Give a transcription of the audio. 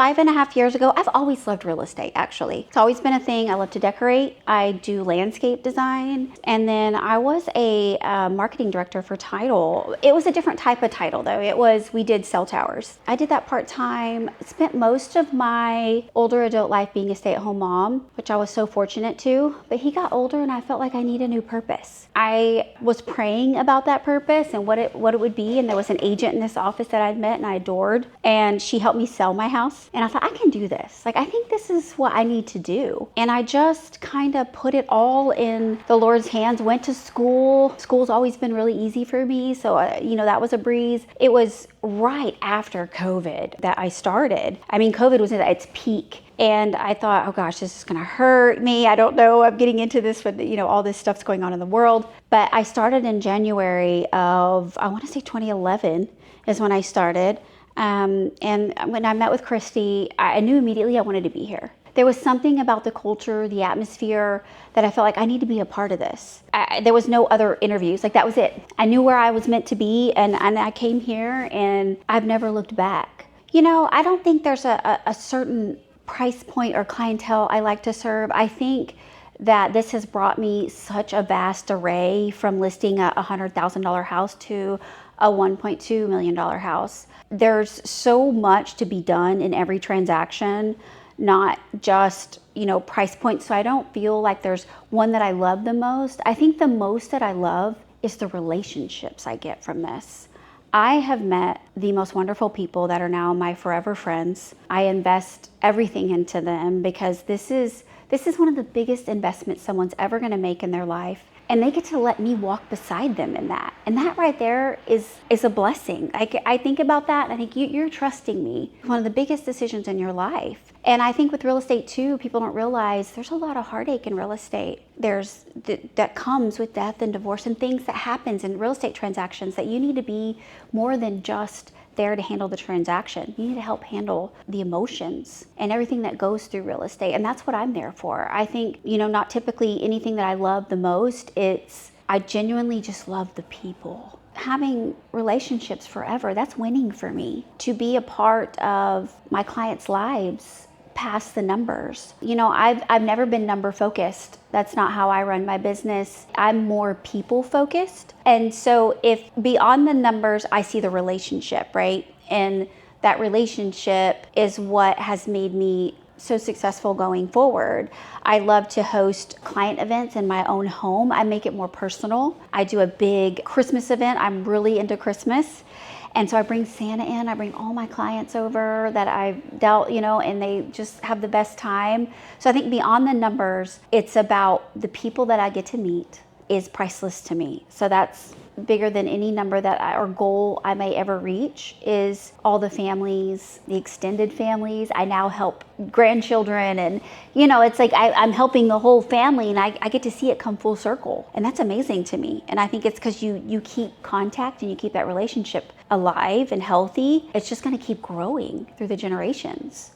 5.5 years ago, I've always loved real estate, actually. It's always been a thing. I love to decorate. I do landscape design. And then I was a marketing director for Title. It was a different type of title, though. We did cell towers. I did that part-time, spent most of my older adult life being a stay-at-home mom, which I was so fortunate to. But he got older and I felt like I need a new purpose. I was praying about that purpose and what it would be. And there was an agent in this office that I'd met and I adored. And she helped me sell my house. And I thought, I can do this. Like, I think this is what I need to do. And I just kind of put it all in the Lord's hands, went to school. School's always been really easy for me. So, that was a breeze. It was right after COVID that I started. I mean, COVID was at its peak. And I thought, oh gosh, this is going to hurt me. I don't know. I'm getting into this with, all this stuff's going on in the world. But I started in January of, I want to say 2011 is when I started. And when I met with Christy, I knew immediately I wanted to be here. There was something about the culture, the atmosphere, that I felt like I need to be a part of this. There was no other interviews. Like, that was it. I knew where I was meant to be, and I came here, and I've never looked back. I don't think there's a certain price point or clientele I like to serve. I think that this has brought me such a vast array, from listing a $100,000 house to a $1.2 million house. There's so much to be done in every transaction, not just, price points. So I don't feel like there's one that I love the most. I think the most that I love is the relationships I get from this. I have met the most wonderful people that are now my forever friends. I invest everything into them because this is one of the biggest investments someone's ever going to make in their life. And they get to let me walk beside them in that. And that right there is a blessing. I think about that and I think you're trusting me. One of the biggest decisions in your life. And I think with real estate too, people don't realize there's a lot of heartache in real estate. That comes with death and divorce and things that happens in real estate transactions, that you need to be more than just there to handle the transaction. You need to help handle the emotions and everything that goes through real estate. And that's what I'm there for. I think, not typically anything that I love the most. I genuinely just love the people. Having relationships forever, that's winning for me. To be a part of my clients' lives past the numbers. I've never been number focused. That's not how I run my business. I'm more people focused. And so if beyond the numbers, I see the relationship, right? And that relationship is what has made me so successful going forward. I love to host client events in my own home. I make it more personal. I do a big Christmas event. I'm really into Christmas. And so I bring Santa in, I bring all my clients over that I've dealt, and they just have the best time. So I think beyond the numbers, it's about the people that I get to meet is priceless to me. So that's bigger than any number or goal I may ever reach, is all the families, the extended families. I now help grandchildren, and it's like I'm helping the whole family, and I get to see it come full circle, and that's amazing to me. And I think it's because you keep contact and you keep that relationship alive and healthy. It's just going to keep growing through the generations.